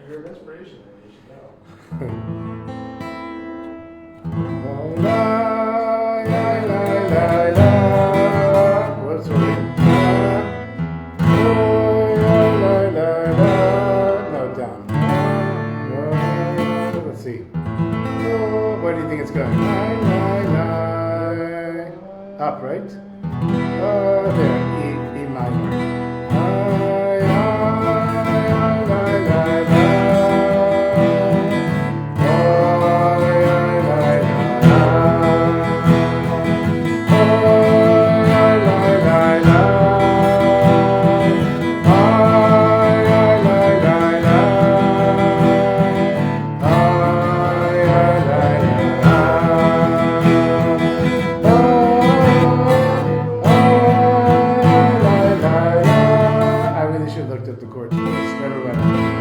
You're an inspiration, man. You should know. What's it? No, down. Let's see. Where do you think it's going? Up, right? There. E minor.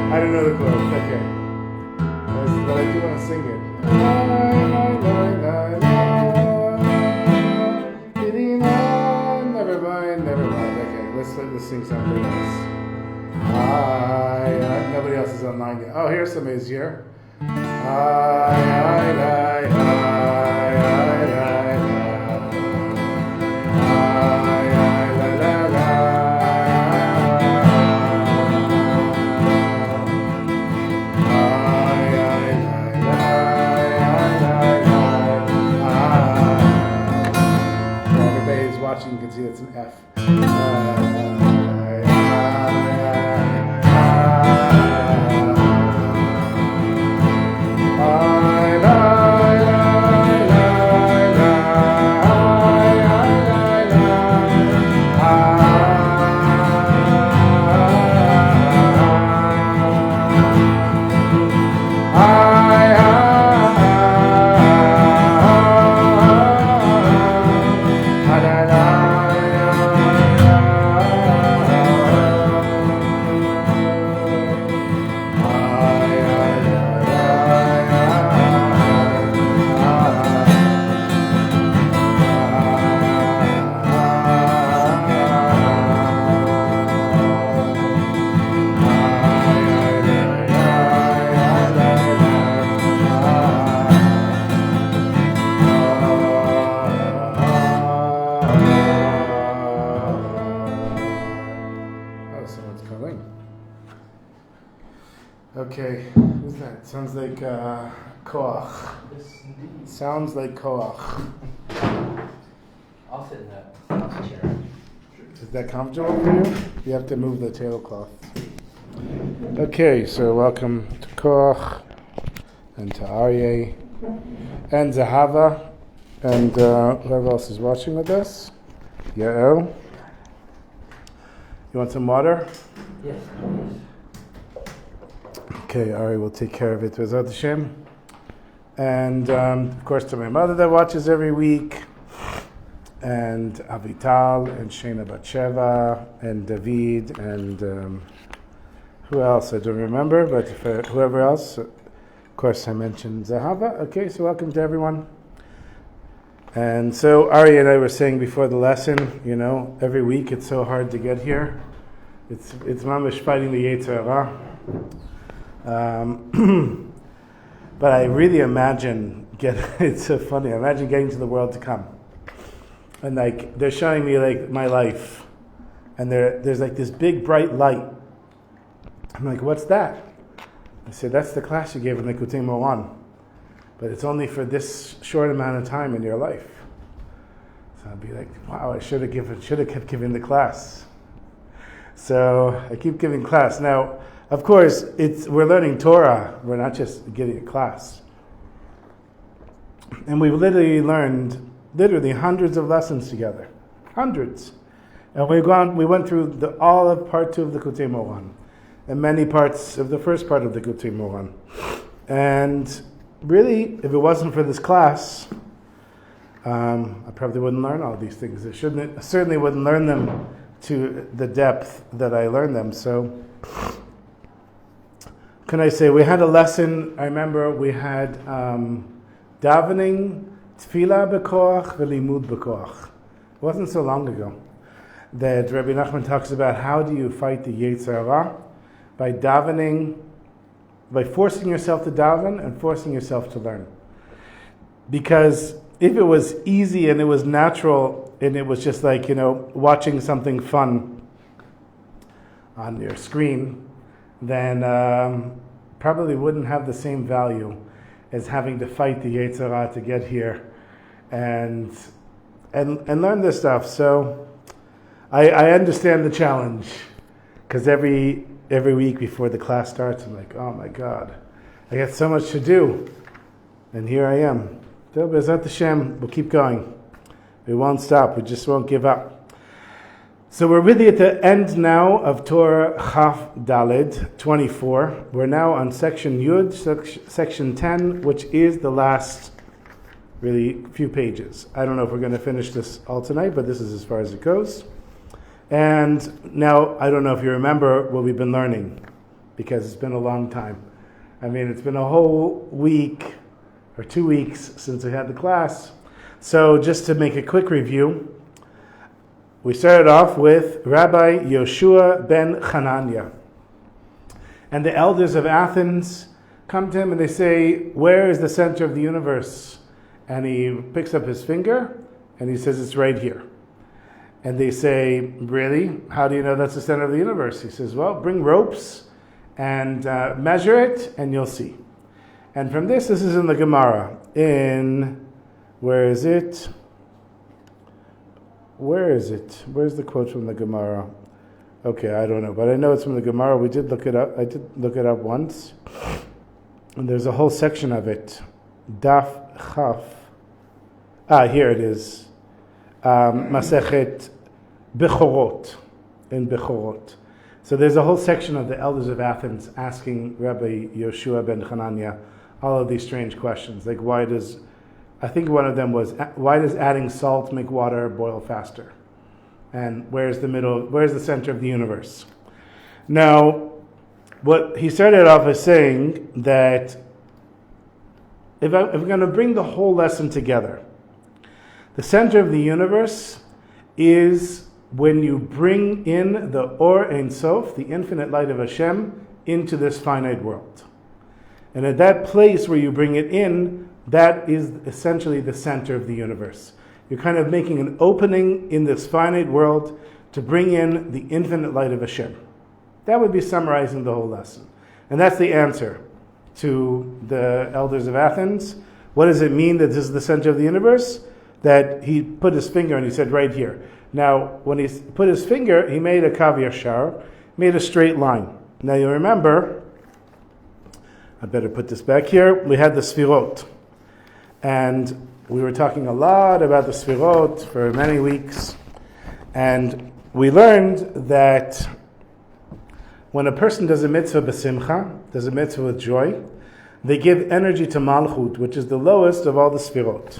I don't know the chorus, okay. But I do want to sing it. Never mind. Okay, let's sing something else. Nobody else is online yet. Oh, here's some is here. You can see that's an F. Okay, who's that? Sounds like koach. Sounds like koach. I'll sit in that chair. Is that comfortable for you? You have to move the tablecloth. Okay, so welcome to koach and to Aryeh and Zahava and whoever else is watching with us. Yael. You want some water? Yes, please. Okay, Ari will take care of it with Hashem. And of course to my mother that watches every week, and Avital, and Shena Batsheva, and David, and who else? I don't remember, but whoever else, of course I mentioned Zahava. Okay, so welcome to everyone. And so Ari and I were saying before the lesson, every week it's so hard to get here. It's mamish fighting the Yetzer Hara. But I really imagine it's so funny. I imagine getting to the world to come, and they're showing me my life, and there's this big bright light. I'm like, what's that? I said, that's the class you gave in Likutey Moharan, but it's only for this short amount of time in your life. So I'd be like, wow, I should have kept giving the class. So I keep giving class now. Of course, we're learning Torah. We're not just getting a class. And we've literally learned hundreds of lessons together. Hundreds. And we went through all of part 2 of the Likutey Moharan and many parts of the first part of the Likutey Moharan. And really, if it wasn't for this class, I probably wouldn't learn all these things. I certainly wouldn't learn them to the depth that I learned them. So can I say, we had a lesson, I remember we had davening, tefillah b'koach, v'limud b'koach. It wasn't so long ago that Rabbi Nachman talks about how do you fight the Yetzer Hara? By davening by forcing yourself to daven and forcing yourself to learn. Because if it was easy and it was natural and it was just like, watching something fun on your screen, then probably wouldn't have the same value as having to fight the Yetzer Hara to get here and learn this stuff. So I understand the challenge, because every week before the class starts, I'm like, oh my God, I got so much to do, and here I am. So B'ezrat Hashem, we'll keep going. We won't stop. We just won't give up. So we're really at the end now of Torah Chaf Daled 24. We're now on section Yud, section 10, which is the last really few pages. I don't know if we're going to finish this all tonight, but this is as far as it goes. And now, I don't know if you remember what we've been learning, because it's been a long time. I mean, it's been a whole week or 2 weeks since we had the class. So just to make a quick review, we started off with Rabbi Yehoshua ben Chananya. And the elders of Athens come to him and they say, where is the center of the universe? And he picks up his finger and he says, it's right here. And they say, really? How do you know that's the center of the universe? He says, well, bring ropes and measure it and you'll see. And from this is in the Gemara. Where is it? Where's the quote from the Gemara? Okay, I don't know, but I know it's from the Gemara. We did look it up. I did look it up once. And there's a whole section of it. Daf Chaf. Here it is. Masechet Bechorot, in Bechorot. So there's a whole section of the Elders of Athens asking Rabbi Yehoshua ben Chananya all of these strange questions. Like I think one of them was, why does adding salt make water boil faster? And where's the center of the universe? Now, what he started off as saying that if we're going to bring the whole lesson together, the center of the universe is when you bring in the Or Ein Sof, the infinite light of Hashem, into this finite world. And at that place where you bring it in, that is essentially the center of the universe. You're kind of making an opening in this finite world to bring in the infinite light of Hashem. That would be summarizing the whole lesson. And that's the answer to the Elders of Athens. What does it mean that this is the center of the universe? That he put his finger and he said, right here. Now, when he put his finger, he made a kav yashar, made a straight line. Now you remember, I better put this back here, we had the Sfirot. And we were talking a lot about the Sfirot for many weeks. And we learned that when a person does a mitzvah b'simcha, does a mitzvah with joy, they give energy to Malchut, which is the lowest of all the Sfirot.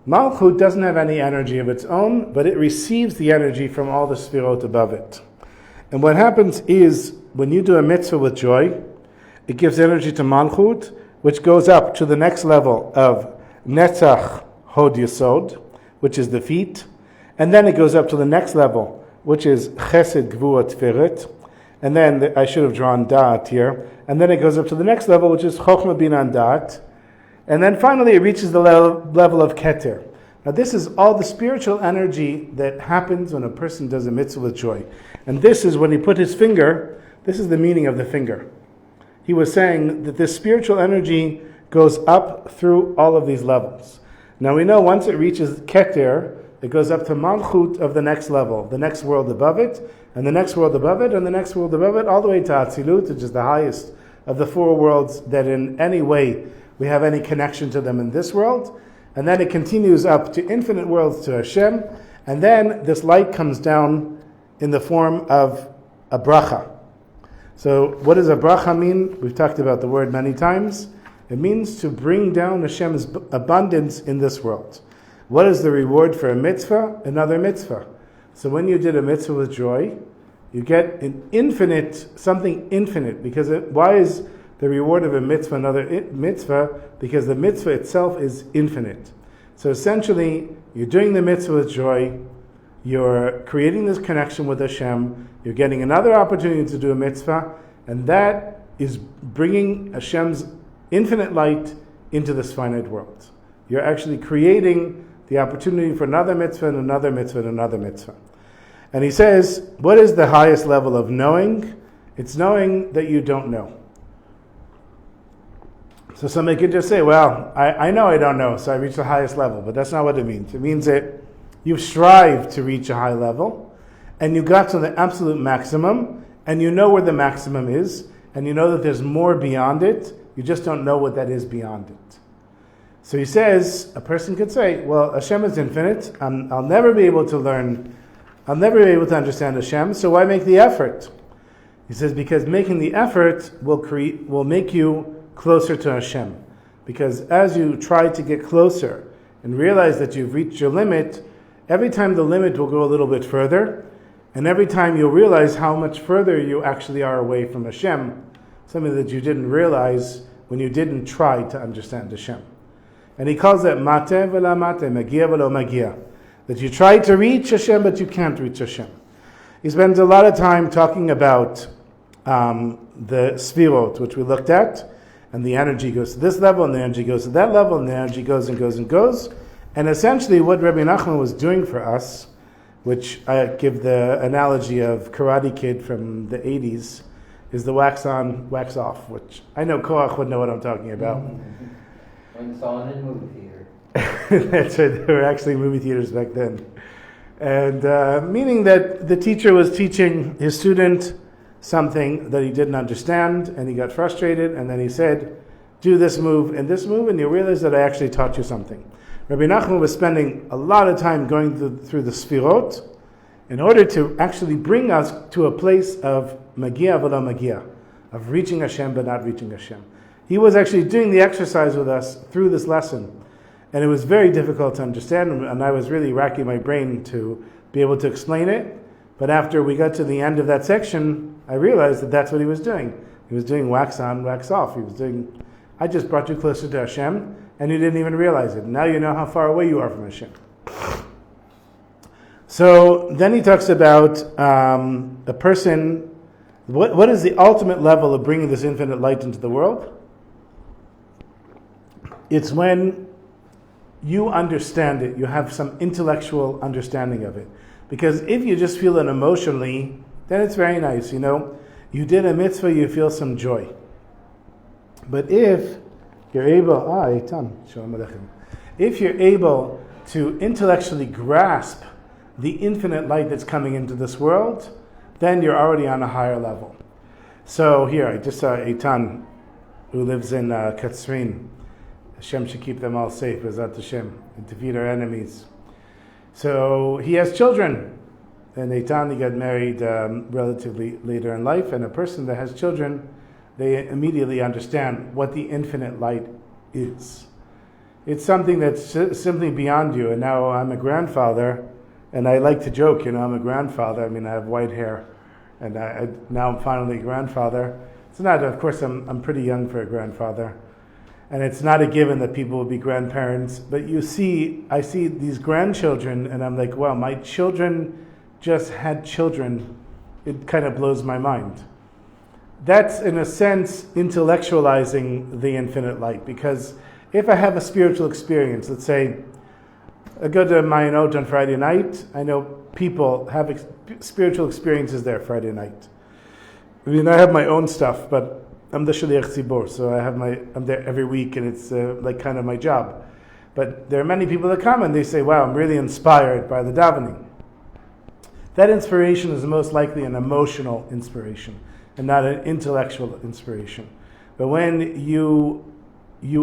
Malchut doesn't have any energy of its own, but it receives the energy from all the Sfirot above it. And what happens is, when you do a mitzvah with joy, it gives energy to Malchut, which goes up to the next level of Netzach Hod Yesod, which is the feet, and then it goes up to the next level, which is Chesed Gvura Teferet, and then I should have drawn Da'at here, and then it goes up to the next level, which is Chochmah Bina and Da'at, and then finally it reaches the level of Keter. Now this is all the spiritual energy that happens when a person does a mitzvah with joy. And this is when he put his finger, this is the meaning of the finger. He was saying that this spiritual energy goes up through all of these levels. Now we know once it reaches Keter, it goes up to Malchut of the next level, the next world above it, and the next world above it, and the next world above it, all the way to Atzilut, which is the highest of the four worlds that in any way we have any connection to them in this world. And then it continues up to infinite worlds to Hashem, and then this light comes down in the form of a bracha. So what does a bracha mean? We've talked about the word many times. It means to bring down Hashem's abundance in this world. What is the reward for a mitzvah? Another mitzvah. So when you did a mitzvah with joy, you get an infinite, something infinite. Because why is the reward of a mitzvah another mitzvah? Because the mitzvah itself is infinite. So essentially, you're doing the mitzvah with joy, you're creating this connection with Hashem, you're getting another opportunity to do a mitzvah, and that is bringing Hashem's infinite light into this finite world. You're actually creating the opportunity for another mitzvah and another mitzvah and another mitzvah. And he says, what is the highest level of knowing? It's knowing that you don't know. So somebody could just say, well, I know I don't know, so I reached the highest level. But that's not what it means. It means that you've strived to reach a high level, and you got to the absolute maximum, and you know where the maximum is, and you know that there's more beyond it. You just don't know what that is beyond it. So he says, a person could say, well, Hashem is infinite. I'll never be able to learn, I'll never be able to understand Hashem, so why make the effort? He says, because making the effort will make you closer to Hashem. Because as you try to get closer and realize that you've reached your limit, every time the limit will go a little bit further, and every time you'll realize how much further you actually are away from Hashem, something that you didn't realize when you didn't try to understand Hashem. And he calls that mate v'la mate, magia v'lo magia. That you try to reach Hashem, but you can't reach Hashem. He spends a lot of time talking about the sfirot, which we looked at, and the energy goes to this level, and the energy goes to that level, and the energy goes and goes and goes. And essentially what Rabbi Nachman was doing for us, which I give the analogy of Karate Kid from the 80s, is the wax on, wax off, which I know Koach would know what I'm talking about. When it's on in a movie theater. That's right, there were actually movie theaters back then. And meaning that the teacher was teaching his student something that he didn't understand, and he got frustrated, and then he said, do this move and you realize that I actually taught you something. Rabbi Nachman was spending a lot of time going through the sfirot in order to actually bring us to a place of magia v'lo magia, of reaching Hashem but not reaching Hashem. He was actually doing the exercise with us through this lesson, and it was very difficult to understand, and I was really racking my brain to be able to explain it. But after we got to the end of that section, I realized that that's what he was doing. He was doing wax on, wax off. He was doing, I just brought you closer to Hashem, and you didn't even realize it. Now you know how far away you are from Hashem. So then he talks about a person, what is the ultimate level of bringing this infinite light into the world? It's when you understand it, you have some intellectual understanding of it. Because if you just feel it emotionally, then it's very nice, You did a mitzvah, you feel some joy. But if you're able, if you're able to intellectually grasp the infinite light that's coming into this world, then you're already on a higher level. So here, I just saw Eitan, who lives in Katzrin. Hashem should keep them all safe, Bezat Hashem, and defeat our enemies. So he has children, and Eitan, he got married relatively later in life, and a person that has children, they immediately understand what the infinite light is. It's something that's simply beyond you, and now I'm a grandfather, and I like to joke, I'm a grandfather. I have white hair, and now I'm finally a grandfather. It's not, of course, I'm pretty young for a grandfather. And it's not a given that people will be grandparents, but I see these grandchildren, and I'm like, wow, my children just had children. It kind of blows my mind. That's, in a sense, intellectualizing the infinite light, because if I have a spiritual experience, let's say, I go to Mayanot on Friday night, I know people have spiritual experiences there Friday night. I have my own stuff, but I'm the Shaliach Tzibor, so I'm there every week, and it's like kind of my job. But there are many people that come and they say, wow, I'm really inspired by the davening. That inspiration is most likely an emotional inspiration and not an intellectual inspiration. But when you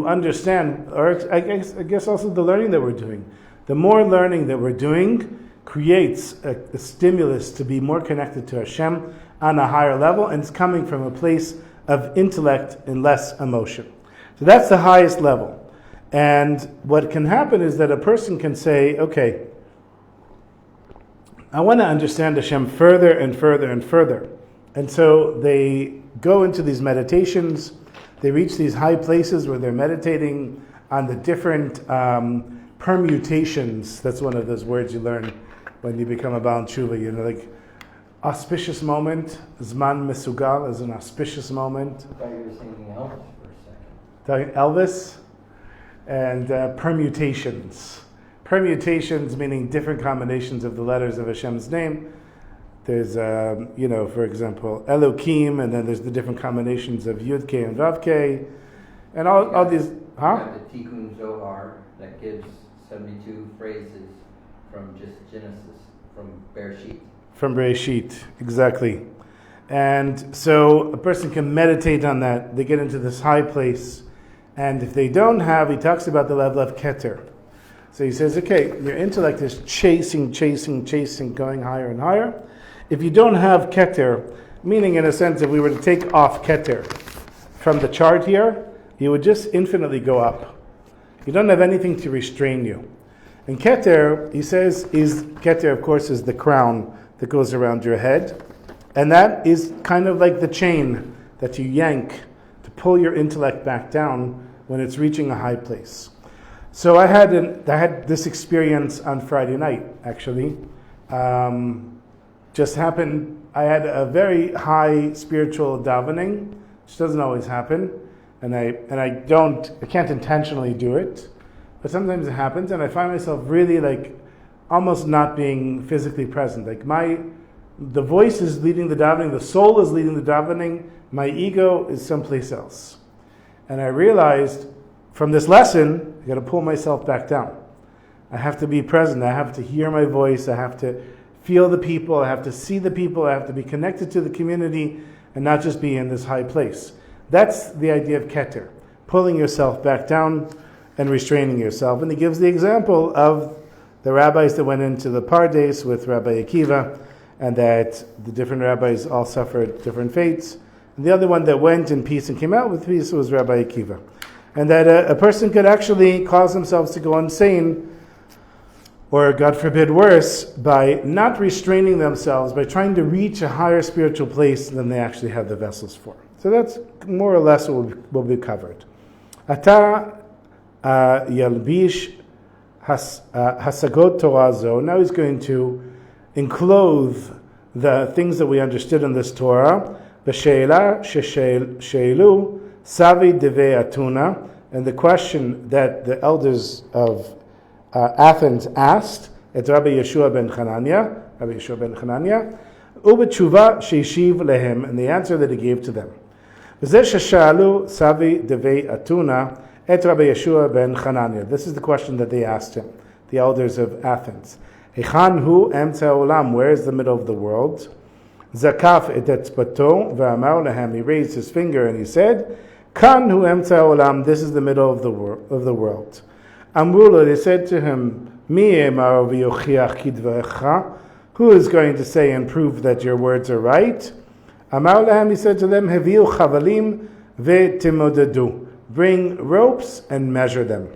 understand, or I guess also the learning that we're doing, the more learning that we're doing creates a stimulus to be more connected to Hashem on a higher level, and it's coming from a place of intellect and less emotion. So that's the highest level. And what can happen is that a person can say, okay, I want to understand Hashem further and further and further. And so they go into these meditations, they reach these high places where they're meditating on the different permutations. That's one of those words you learn when you become a Baal Tshuva, auspicious moment. Zman Mesugal is an auspicious moment. I thought you were singing Elvis for a second. Elvis. And permutations. Permutations meaning different combinations of the letters of Hashem's name. There's, for example, Elohim, and then there's the different combinations of Yud K and Vav K, and all these. Huh? You have the Tikkun Zohar that gives 72 phrases from just Genesis, from Bereshit. From Bereshit, exactly. And so a person can meditate on that. They get into this high place. And if they don't have, he talks about the level of Keter. So he says, okay, your intellect is chasing, going higher and higher. If you don't have Keter, meaning in a sense, if we were to take off Keter from the chart here, you would just infinitely go up. You don't have anything to restrain you. And Keter, he says, Keter, of course, is the crown that goes around your head. And that is kind of like the chain that you yank to pull your intellect back down when it's reaching a high place. So I had this experience on Friday night, actually. Just happened, I had a very high spiritual davening, which doesn't always happen. And I can't intentionally do it, but sometimes it happens, and I find myself really like almost not being physically present. Like the voice is leading the davening, the soul is leading the davening, my ego is someplace else. And I realized from this lesson, I got to pull myself back down. I have to be present. I have to hear my voice. I have to feel the people. I have to see the people. I have to be connected to the community and not just be in this high place. That's the idea of Keter, pulling yourself back down and restraining yourself. And he gives the example of the rabbis that went into the Pardes with Rabbi Akiva, and that the different rabbis all suffered different fates. And the other one that went in peace and came out with peace was Rabbi Akiva. And that a person could actually cause themselves to go insane, or God forbid worse, by not restraining themselves, by trying to reach a higher spiritual place than they actually have the vessels for. So that's more or less what will be covered. Ata yalbish hasagot Torah zo. Now he's going to enclose the things that we understood in this Torah. B'sheila sheilu savi devei atuna, and the question that the elders of Athens asked at Rabbi Yehoshua ben Chananya, ubetshuva sheishiv lehem, and the answer that he gave to them. V'zeh sheshalu savi devei atuna et Rabbi Yehoshua ben Chananya. This is the question that they asked him, the elders of Athens. Echan hu emtza olam, where is the middle of the world? Zakaf et etzbato v'amar lehem, he raised his finger and he said, Kan hu emtza olam, this is the middle of the world. Amrula, they said to him, Mi emar v'yochiach kidvarecha, who is going to say and prove that your words are right? Amar lehem, he said to them, Heviu chavalim ve'timodadu, bring ropes and measure them.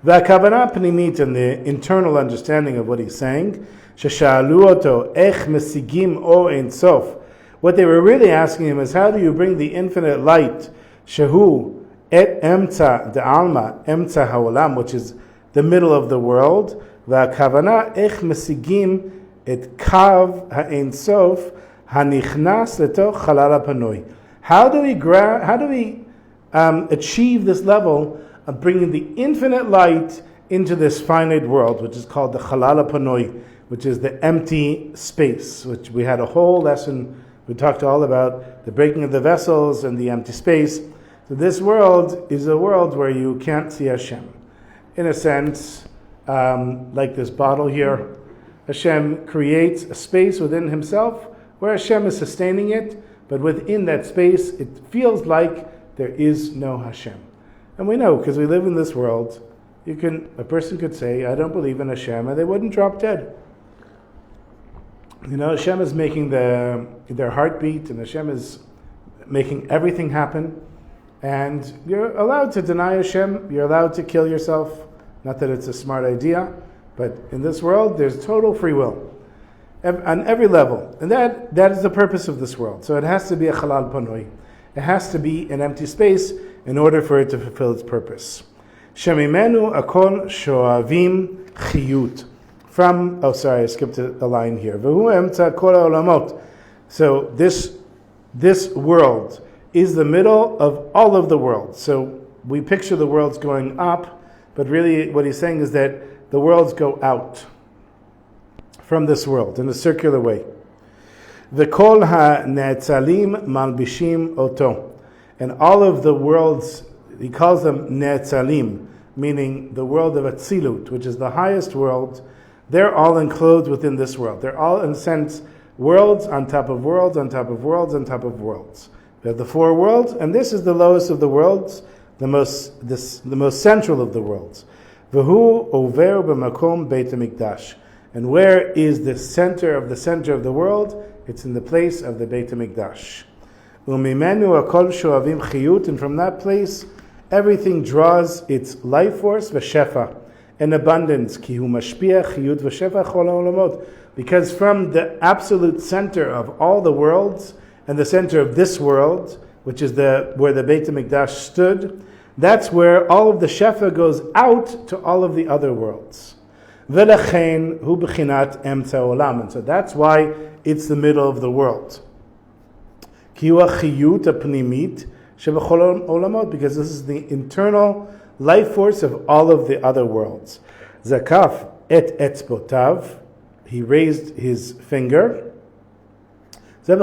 V'akavana pnimit, and the internal understanding of what he's saying, sheshalu oto ech mesigim or ein sof. What they were really asking him is, how do you bring the infinite light, shehu et emtza de alma, emtza haolam, which is the middle of the world, v'akavana ech mesigim et kav ha'ein sof hanichnas letoch chalal hapanoi. How do we achieve this level of bringing the infinite light into this finite world, which is called the chalal hapanoi, which is the empty space, which we had a whole lesson. We talked all about the breaking of the vessels and the empty space. So this world is a world where you can't see Hashem. In a sense, like this bottle here, Hashem creates a space within himself where Hashem is sustaining it, but within that space, it feels like there is no Hashem. And we know, because we live in this world, a person could say, I don't believe in Hashem, and they wouldn't drop dead. You know, Hashem is making their heartbeat, and Hashem is making everything happen. And you're allowed to deny Hashem, you're allowed to kill yourself. Not that it's a smart idea, but in this world, there's total free will on every level. And that is the purpose of this world. So it has to be a chalal panoi. It has to be an empty space in order for it to fulfill its purpose. Shemimenu akol shoavim chiyut. I skipped a line here. V'hu emtza kol ha'olamot. So this world is the middle of all of the worlds. So we picture the worlds going up, but really what he's saying is that the worlds go out from this world in a circular way. V'kol ha'ne'etzalim malbishim oto. And all of the worlds, he calls them ne'etzalim, meaning the world of Atzilut, which is the highest world. They're all enclosed within this world. They're all, in a sense, worlds on top of worlds, on top of worlds, on top of worlds. We have the four worlds, and this is the lowest of the worlds, the most central of the worlds. V'hu over b'makom Beit HaMikdash. And where is the center of the world? It's in the place of the Beit HaMikdash. U'mimenu akol shoavim chiyut, and from that place, everything draws its life force, v'shefa, and abundance. Ki hu mashpia chiyut v'shefa chol ha'olamot. Because from the absolute center of all the worlds, and the center of this world, which is where the Beit HaMikdash stood, that's where all of the shefa goes out to all of the other worlds. V'lechein hu b'chinat emtza olam. And so that's why it's the middle of the world. Ki hu ha'chiyut ha'pnimit sheb'chol olamot, because this is the internal life force of all of the other worlds. Zakaf et etzbotav. He raised his finger. This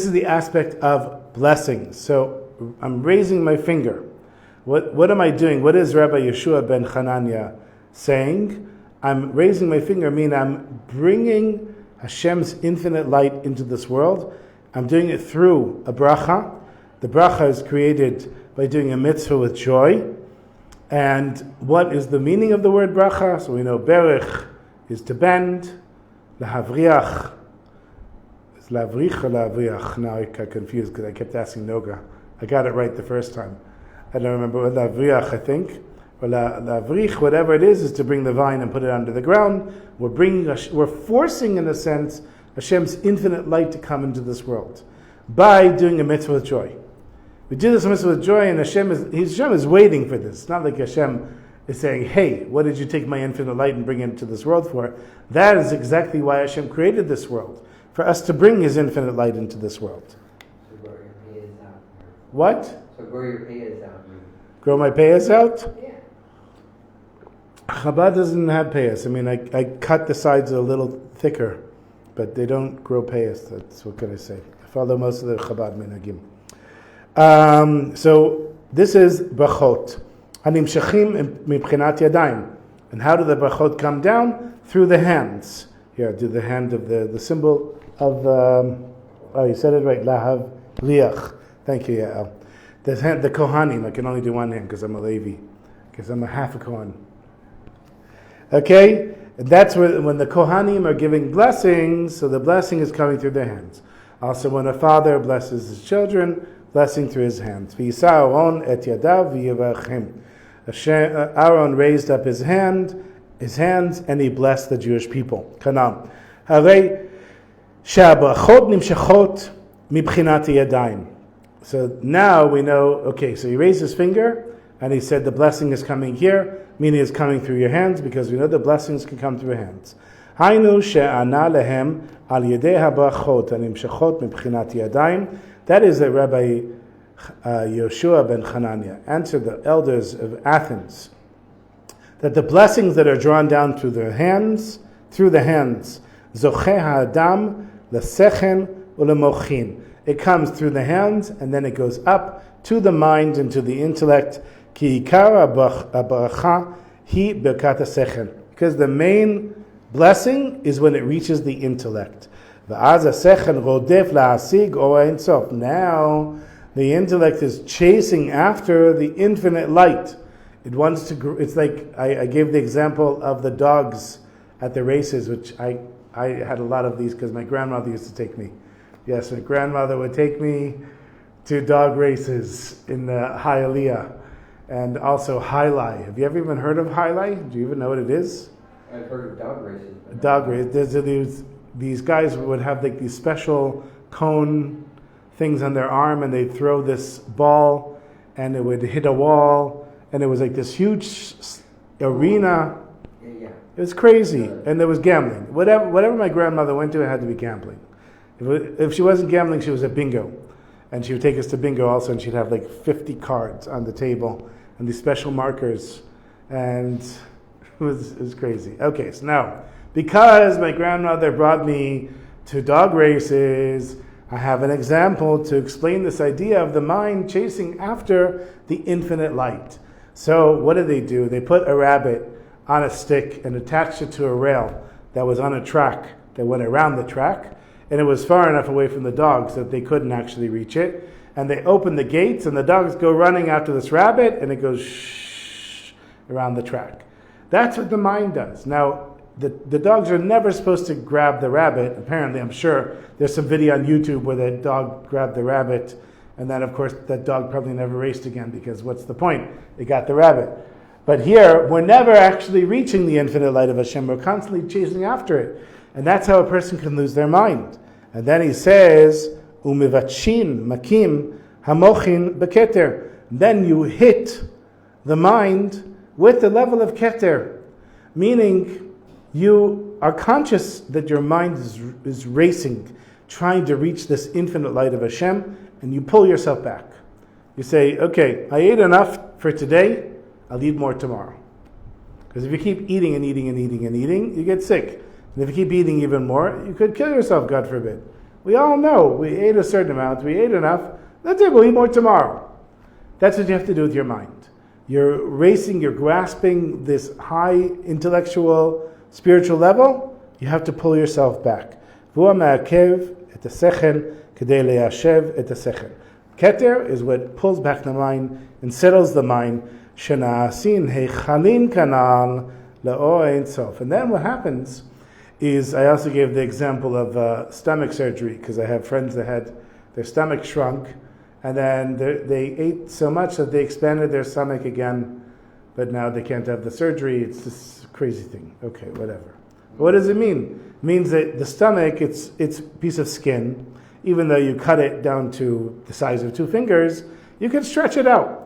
is the aspect of blessings. So I'm raising my finger. What am I doing? What is Rabbi Yehoshua ben Chananya saying? I'm raising my finger, meaning I'm bringing Hashem's infinite light into this world. I'm doing it through a bracha. The bracha is created by doing a mitzvah with joy. And what is the meaning of the word bracha? So we know berich is to bend, lahavriach. Is lavrich or lavriach? Now I got confused because I kept asking Noga. I got it right the first time. I don't remember what lavriach, I think. Or lavrich, whatever it is to bring the vine and put it under the ground. We're forcing, in a sense, Hashem's infinite light to come into this world by doing a mitzvah with joy. We do this mitzvah with joy, and Hashem is waiting for this. It's not like Hashem is saying, hey, what did you take my infinite light and bring it into this world for? That is exactly why Hashem created this world, for us to bring His infinite light into this world. So grow your payas out. What? So grow your payas out. Grow my payas out? Yeah. Chabad doesn't have payas. I mean, I cut the sides a little thicker, but they don't grow payas. That's what can I say. I follow most of the Chabad minhagim. So this is brachot. Hanimshachim mibchinat yadayim. And how do the brachot come down? Through the hands. Here, do the hand of the symbol of, you said it right, lahav liach. Thank you, Yael. The Kohanim, I can only do one hand because I'm a Levi, because I'm a half a Kohen. Okay? And that's when the Kohanim are giving blessings, so the blessing is coming through their hands. Also, when a father blesses his children, blessing through his hands. V'yisa Aaron et yadav v'yivachim. Aaron raised up his hands, and he blessed the Jewish people. Kanam. Harei she'abrachot nimshachot mibchinat yadayim. So now we know, okay, so he raised his finger, and he said the blessing is coming here, meaning it's coming through your hands, because we know the blessings can come through your hands. Hainu she'ana lehem al yedei habrachot nimshachot mibchinat yadayim. That is that Rabbi Yehoshua ben Chananya answered the elders of Athens that the blessings that are drawn down through the hands, zocheh ha'adam lesechen ulemochin. It comes through the hands and then it goes up to the mind and to the intellect. Ki ikar ha'baracha hi birkat hasechen. Because the main blessing is when it reaches the intellect. Now, the intellect is chasing after the infinite light. It wants to. It's like I gave the example of the dogs at the races, which I had a lot of these because my grandmother used to take me. Yes, my grandmother would take me to dog races in the Hialeah and also Highlight. Have you ever even heard of Highlight? Do you even know what it is? I've heard of dog races. Dog races. These guys would have like these special cone things on their arm, and they'd throw this ball, and it would hit a wall, and it was like this huge arena. Yeah. It was crazy, and there was gambling. Whatever my grandmother went to, it had to be gambling. If she wasn't gambling, she was at bingo. And she would take us to bingo also, and she'd have like 50 cards on the table, and these special markers, and it was crazy. Okay, so now, because my grandmother brought me to dog races, I have an example to explain this idea of the mind chasing after the infinite light. So what did they do? They put a rabbit on a stick and attached it to a rail that was on a track that went around the track, and it was far enough away from the dogs that they couldn't actually reach it. And they open the gates, and the dogs go running after this rabbit, and it goes shh around the track. That's what the mind does. Now, the dogs are never supposed to grab the rabbit. Apparently, I'm sure there's some video on YouTube where the dog grabbed the rabbit, and then, of course, that dog probably never raced again, because what's the point? They got the rabbit. But here, we're never actually reaching the infinite light of Hashem. We're constantly chasing after it. And that's how a person can lose their mind. And then he says, Umivatshin makim hamochin beketer. Then you hit the mind with the level of keter, meaning you are conscious that your mind is racing, trying to reach this infinite light of Hashem, and you pull yourself back. You say, okay, I ate enough for today, I'll eat more tomorrow. Because if you keep eating and eating and eating and eating, you get sick. And if you keep eating even more, you could kill yourself, God forbid. We all know we ate a certain amount, we ate enough, that's it, we'll eat more tomorrow. That's what you have to do with your mind. You're racing, you're grasping this high intellectual, spiritual level, you have to pull yourself back. Keter is what pulls back the mind and settles the mind. And then what happens is, I also gave the example of stomach surgery, because I have friends that had their stomach shrunk, and then they ate so much that they expanded their stomach again, but now they can't have the surgery. It's this crazy thing. Okay, whatever. What does it mean? It means that the stomach, it's a piece of skin. Even though you cut it down to the size of 2 fingers, you can stretch it out.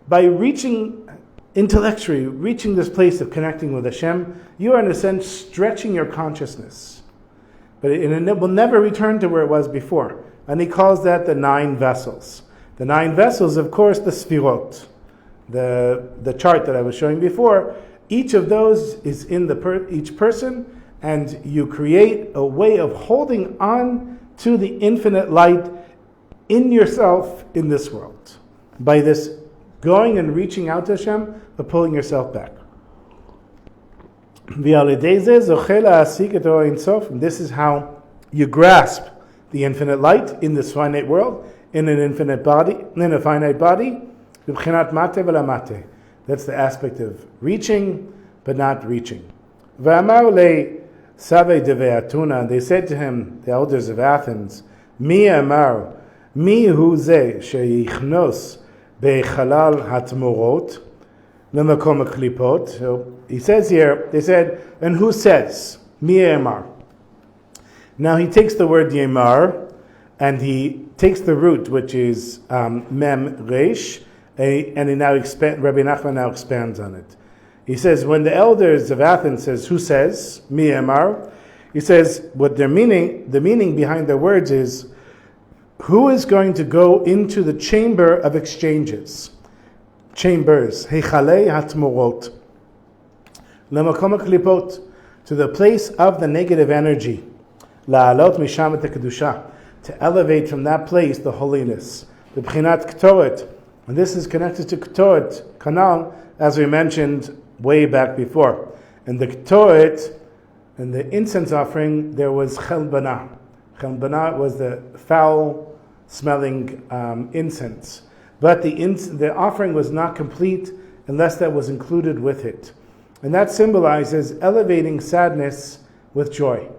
By reaching intellectually, reaching this place of connecting with Hashem, you are in a sense stretching your consciousness. But it will never return to where it was before. And he calls that the 9 vessels. The 9 vessels, of course, the sfirot. The chart that I was showing before, each of those is in each person, and you create a way of holding on to the infinite light in yourself in this world. By this going and reaching out to Hashem, but pulling yourself back. And this is how you grasp the infinite light in this finite world, in an infinite body, in a finite body. That's the aspect of reaching, but not reaching. They said to him, the elders of Athens, Mi amar, mi hu ze sheyichnos bechalal hatmorot lemakom klipot. So he says here, they said, and who says? Mi amar. Now he takes the word yemar, and he takes the root, which is mem resh, and he now Rabbi Nachman now expands on it. He says, when the elders of Athens says, who says? Mi amar. He says, what the meaning behind their words is, who is going to go into the chamber of exchanges? Chambers. Heichalei hatmorot. Lemakom klipot. To the place of the negative energy. La'alot misham et kedusha. To elevate from that place the holiness. The b'chinat ktoret. And this is connected to ktoret, kanal, as we mentioned way back before. And the ktoret, and the incense offering, there was chelbana. Chelbana was the foul-smelling incense. But the offering was not complete unless that was included with it. And that symbolizes elevating sadness with joy.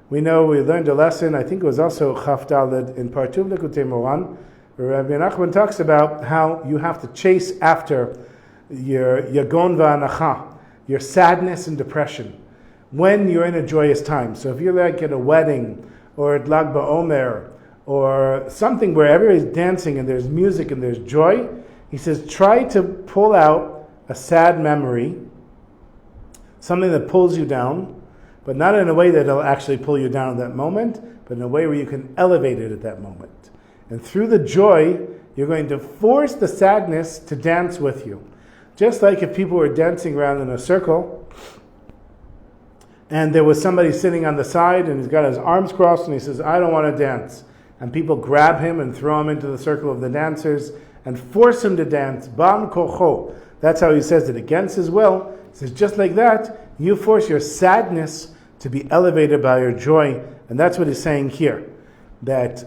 We know we learned a lesson, I think it was also Chaf Daled in part 2 of Likutey Moharan, where Rabbi Nachman talks about how you have to chase after your yagon va'anacha, your sadness and depression, when you're in a joyous time. So if you're like at a wedding, or at Lag BaOmer, or something where everybody's dancing and there's music and there's joy, he says, try to pull out a sad memory something that pulls you down, but not in a way that it'll actually pull you down at that moment, but in a way where you can elevate it at that moment. And through the joy, you're going to force the sadness to dance with you. Just like if people were dancing around in a circle, and there was somebody sitting on the side, and he's got his arms crossed, and he says, I don't want to dance. And people grab him and throw him into the circle of the dancers, and force him to dance. Bam kocho. That's how he says it, against his will. He says, just like that, you force your sadness to be elevated by your joy. And that's what he's saying here. That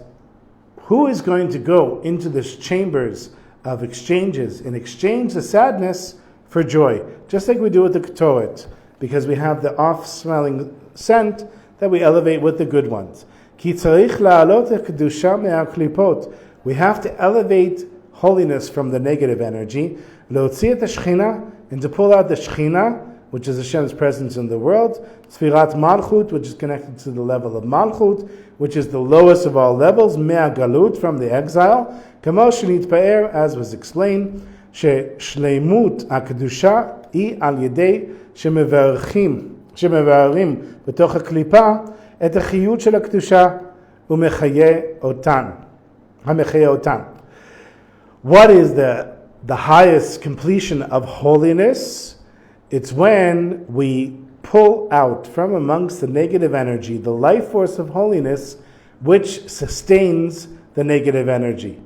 who is going to go into this chambers of exchanges and exchange the sadness for joy? Just like we do with the ketoret, because we have the off-smelling scent that we elevate with the good ones. Ki tzarich la'alot kedusha me'aklipot. We have to elevate holiness from the negative energy, leotzi et hashchina, and to pull out the shechina, which is Hashem's presence in the world, Sfirat Malchut, which is connected to the level of Malchut, which is the lowest of all levels, Mea Galut, from the exile, Kamo Shnit Pa'er, as was explained, She Shleimut HaKedusha, I Al Yedei, Shemevarim, B'toch HaKlipa, Et HaChiyut Shel HaKedusha, U'Mechaye Otan. HaMechaye Otan. What is the highest completion of holiness? It's when we pull out from amongst the negative energy the life force of holiness, which sustains the negative energy.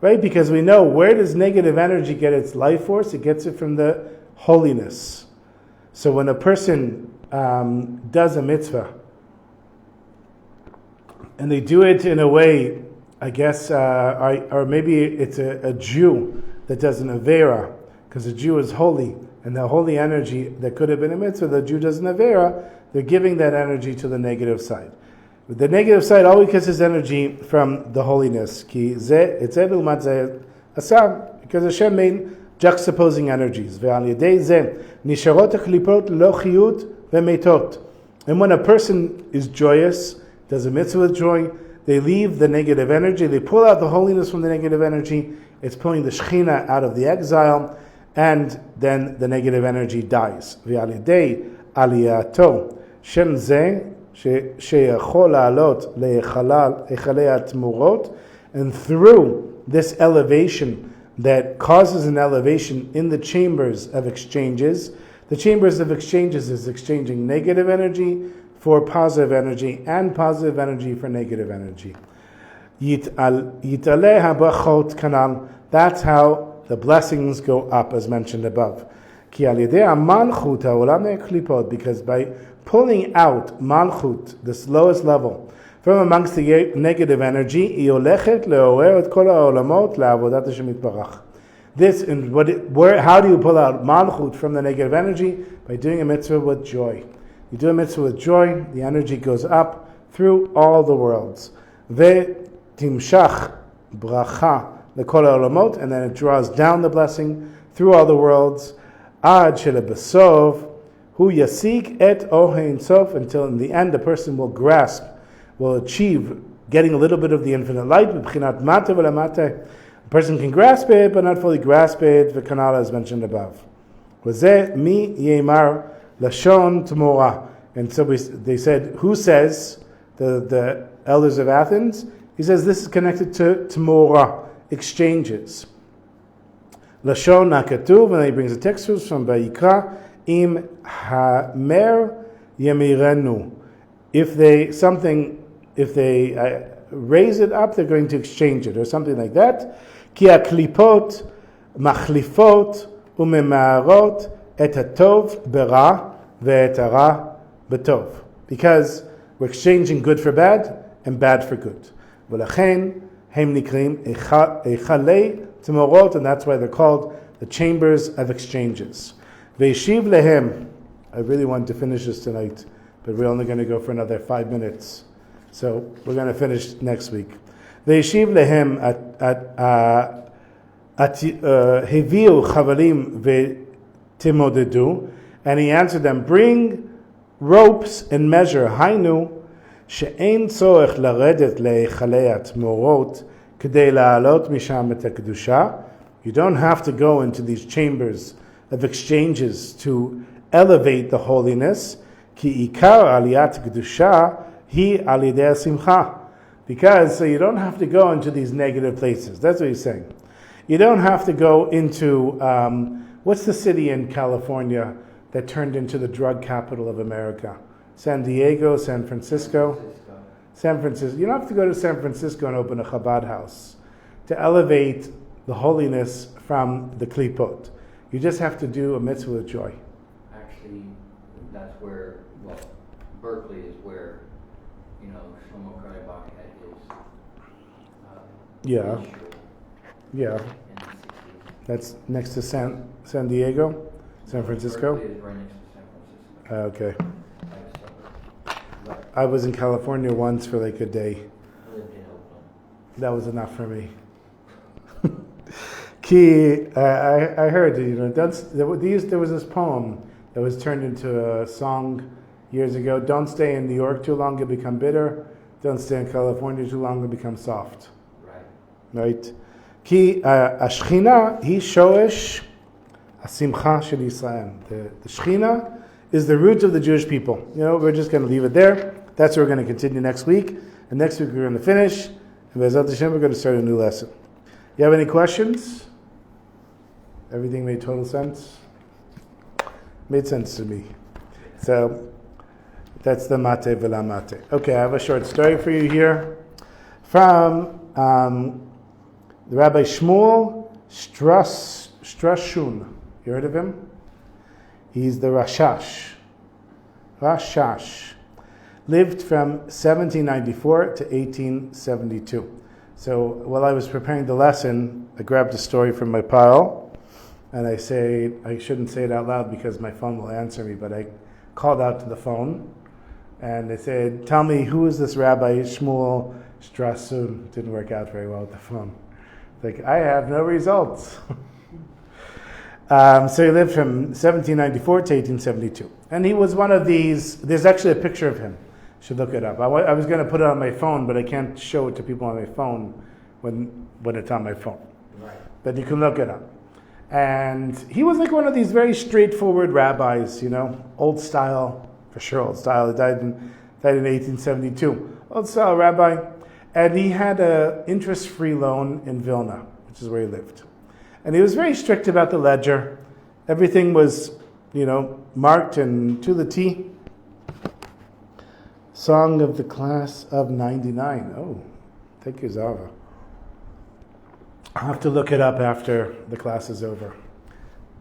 Right? Because we know, where does negative energy get its life force? It gets it from the holiness. So when a person does a mitzvah, and they do it in a way, I guess, or maybe it's a Jew that does an Avera, because a Jew is holy, and the holy energy that could have been a mitzvah, the Jew does an Avera, they're giving that energy to the negative side. But the negative side always gets its energy from the holiness. Because Hashem made juxtaposing energies. And when a person is joyous, does a mitzvah with joy, they leave the negative energy, they pull out the holiness from the negative energy, it's pulling the Shekhinah out of the exile, and then the negative energy dies. And through this elevation that causes an elevation in the chambers of exchanges, the chambers of exchanges is exchanging negative energy for positive energy and positive energy for negative energy. That's how the blessings go up, as mentioned above. Because by pulling out Malchut, this lowest level, from amongst the negative energy, how do you pull out Malchut from the negative energy? By doing a mitzvah with joy. You do a mitzvah with joy, the energy goes up through all the worlds. Timshach bracha lekol ha'olamot, and then it draws down the blessing through all the worlds. Ad shelebesov hu yasik et ohein sof, until in the end the person will grasp, will achieve getting a little bit of the infinite light. B'bchinat mate v'lamate. A person can grasp it, but not fully grasp it. V'kanala, as mentioned above. V'zeh mi yemar lashon t'mora. And so they said, who says? The elders of Athens. He says this is connected to t'mora, exchanges. Lashon nakatuv, and he brings a text from Vayikra, im hamer yemirenu. If they raise it up, they're going to exchange it, or something like that. Ki aklipot machlifot umemarot et hatov bera ve'et hara betov. Because we're exchanging good for bad and bad for good. V'lachen hem nikrim echalei t'morot, and that's why they're called the chambers of exchanges. Ve'yeshiv lehem. I really wanted to finish this tonight, but we're only going to go for another 5 minutes. So we're going to finish next week. Ve'yeshiv lehem heviu chavalim ve'timodedu, and he answered them, bring ropes and measure. Hainu she'ein tzorech laredet le'echalei atmorot k'dei la'alot misham et ha'kedusha. You don't have to go into these chambers of exchanges to elevate the holiness. Ki ikar aliyat kedusha hi alidei simcha. Because so you don't have to go into these negative places. That's what he's saying. You don't have to go into what's the city in California that turned into the drug capital of America? San Diego, San Francisco. San Francisco. You don't have to go to San Francisco and open a Chabad house to elevate the holiness from the klipot. You just have to do a mitzvah with joy. Actually, that's where, well, Berkeley is where, Shlomo Karabakh had his Yeah. issue Yeah. in the 60s. That's next to San Diego, San Francisco. Berkeley is right next to San Francisco. Okay. But I was in California once for like a day. I lived in Oakland. That was enough for me. I heard, there was this poem that was turned into a song years ago. Don't stay in New York too long, you'll become bitter. Don't stay in California too long, you'll become soft. Right? Ki Ashchina hi shoesh asimcha shel Yisrael. The Shechina is the root of the Jewish people. We're just going to leave it there. That's where we're going to continue next week. And next week we're going to finish. And B'ezrat Hashem, we're going to start a new lesson. You have any questions? Everything made total sense? Made sense to me. So that's the mate v'la mate. Okay, I have a short story for you here from the Rabbi Shmuel Strashun. You heard of him? He's the Rashash. Lived from 1794 to 1872. So while I was preparing the lesson, I grabbed a story from my pile, and I shouldn't say it out loud because my phone will answer me, but I called out to the phone, and they said, tell me, who is this Rabbi Shmuel Strashun? Didn't work out very well with the phone. I have no results. So he lived from 1794 to 1872. And he was one of these, there's actually a picture of him. You should look it up. I was going to put it on my phone, but I can't show it to people on my phone when it's on my phone. Right. But you can look it up. And he was like one of these very straightforward rabbis, old style, for sure old style. He died in 1872. Old style rabbi. And he had an interest-free loan in Vilna, which is where he lived. And he was very strict about the ledger. Everything was, marked and to the T. Song of the Class of 99. Oh, thank you, Zava. I'll have to look it up after the class is over.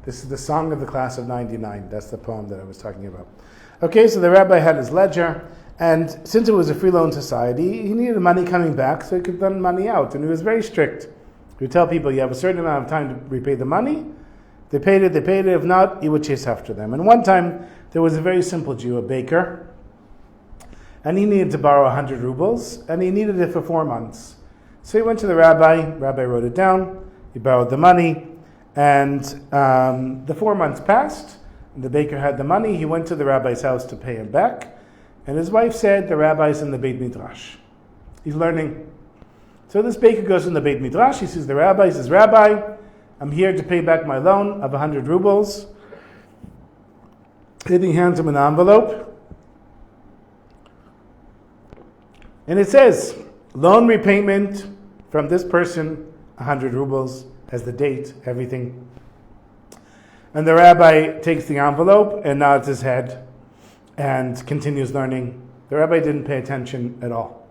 This is the Song of the Class of 99. That's the poem that I was talking about. Okay, so the rabbi had his ledger, and since it was a free loan society, he needed money coming back so he could lend money out, and he was very strict. He would tell people, you have a certain amount of time to repay the money. They paid it. If not, he would chase after them. And one time, there was a very simple Jew, a baker, and he needed to borrow 100 rubles, and he needed it for 4 months. So he went to the rabbi. Rabbi wrote it down. He borrowed the money, and the 4 months passed. And the baker had the money. He went to the rabbi's house to pay him back, and his wife said, the rabbi's in the Beit Midrash. He's learning. So this baker goes in the Beit Midrash. He sees the rabbi. He says, Rabbi, I'm here to pay back my loan of 100 rubles. And he hands him an envelope. And it says, loan repayment from this person, 100 rubles, has the date, everything. And the rabbi takes the envelope and nods his head and continues learning. The rabbi didn't pay attention at all.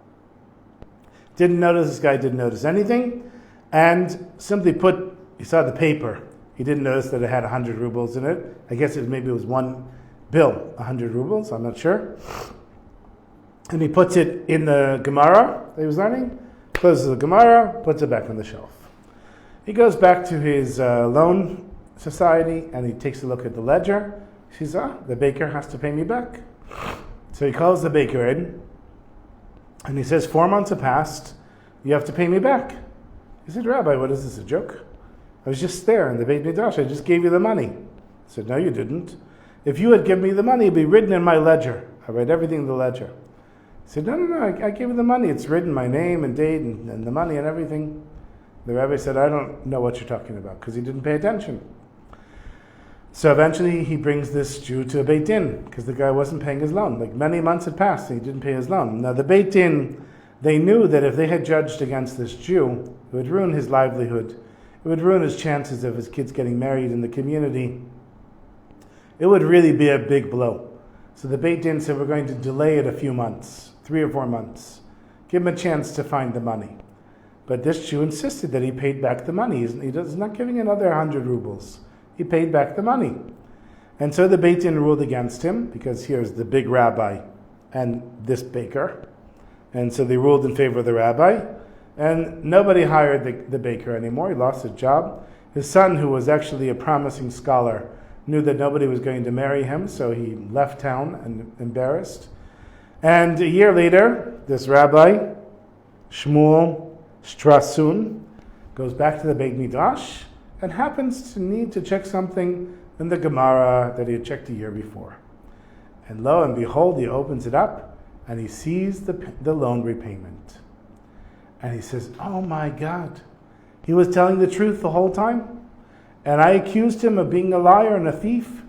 Didn't notice, this guy didn't notice anything. And simply put, he saw the paper. He didn't notice that it had 100 rubles in it. I guess maybe it was one bill, 100 rubles, I'm not sure. And he puts it in the Gemara that he was learning, closes the Gemara, puts it back on the shelf. He goes back to his loan society and he takes a look at the ledger. He says, the baker has to pay me back. So he calls the baker in and he says, 4 months have passed, you have to pay me back. He said, Rabbi, what is this, a joke? I was just there in the Beit Midrash, I just gave you the money. He said, no, you didn't. If you had given me the money, it'd be written in my ledger. I write everything in the ledger. He said, no, I gave you the money. It's written my name and date and the money and everything. The rabbi said, I don't know what you're talking about, because he didn't pay attention. So eventually he brings this Jew to a Beit Din because the guy wasn't paying his loan. Like many months had passed and he didn't pay his loan. Now the Beit Din, they knew that if they had judged against this Jew, it would ruin his livelihood. It would ruin his chances of his kids getting married in the community. It would really be a big blow. So the Beit Din said, we're going to delay it a few months, 3 or 4 months. Give him a chance to find the money. But this Jew insisted that he paid back the money. He's not giving another 100 rubles. He paid back the money. And so the Beit Din ruled against him, because here's the big rabbi and this baker. And so they ruled in favor of the rabbi. And nobody hired the baker anymore. He lost his job. His son, who was actually a promising scholar, knew that nobody was going to marry him, so he left town and embarrassed. And a year later, this rabbi, Shmuel Strassun, goes back to the Beit Midrash and happens to need to check something in the Gemara that he had checked a year before. And lo and behold, he opens it up and he sees the loan repayment. And he says, oh my God, he was telling the truth the whole time? And I accused him of being a liar and a thief,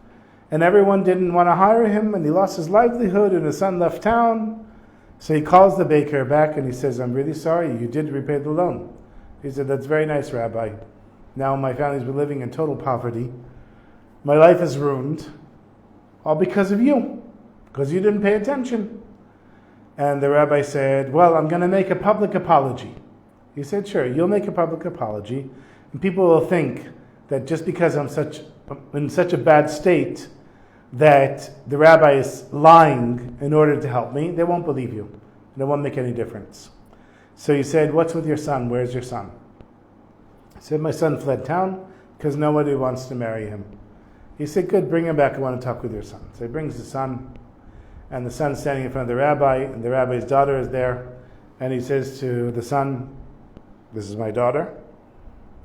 and everyone didn't want to hire him, and he lost his livelihood, and his son left town. So he calls the baker back and he says, I'm really sorry, you did repay the loan. He said, that's very nice, Rabbi. Now my family's been living in total poverty. My life is ruined, all because of you, because you didn't pay attention. And the rabbi said, well, I'm going to make a public apology. He said, sure, you'll make a public apology, and people will think that just because I'm in such a bad state that the rabbi is lying in order to help me, they won't believe you. And it won't make any difference. So he said, what's with your son? Where's your son? He said, my son fled town because nobody wants to marry him. He said, good, bring him back. I want to talk with your son. So he brings the son, and the son's standing in front of the rabbi, and the rabbi's daughter is there. And he says to the son, this is my daughter.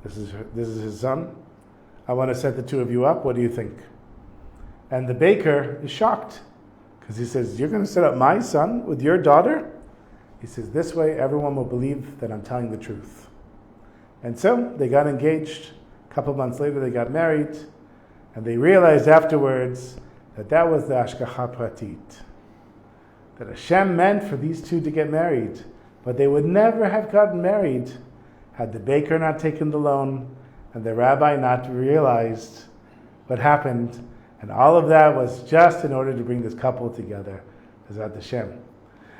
This is his son. I want to set the two of you up. What do you think? And the baker is shocked because he says, you're going to set up my son with your daughter? He says, this way everyone will believe that I'm telling the truth. And so they got engaged. A couple months later they got married, and they realized afterwards that was the Ashgacha Pratit. That Hashem meant for these two to get married, but they would never have gotten married had the baker not taken the loan and the rabbi not realized what happened. And all of that was just in order to bring this couple together. Bezrat Hashem.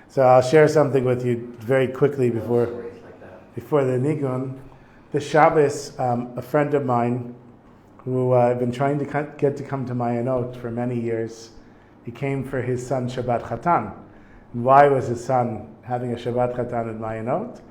So I'll share something with you very quickly before the Nigun. The Shabbos, a friend of mine who I've been trying to get to come to Mayanot for many years, he came for his son Shabbat Chatan. And why was his son having a Shabbat Chatan at Mayanot?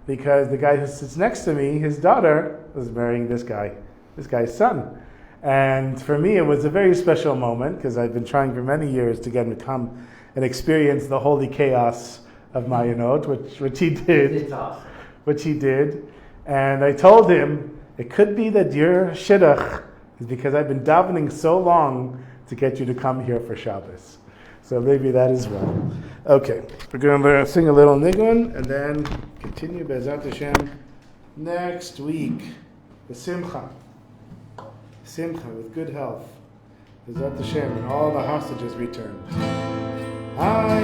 Because the guy who sits next to me, his daughter, was marrying this guy's son. And for me, it was a very special moment because I've been trying for many years to get him to come and experience the holy chaos of Mayanot, which he did. It's awesome. Which he did. And I told him, it could be that your shidduch is because I've been davening so long to get you to come here for Shabbos. So maybe that as well. Okay, we're going to sing a little nigun and then continue Bezrat Hashem next week. The Simcha with good health. Bezrat Hashem and all the hostages returned. La la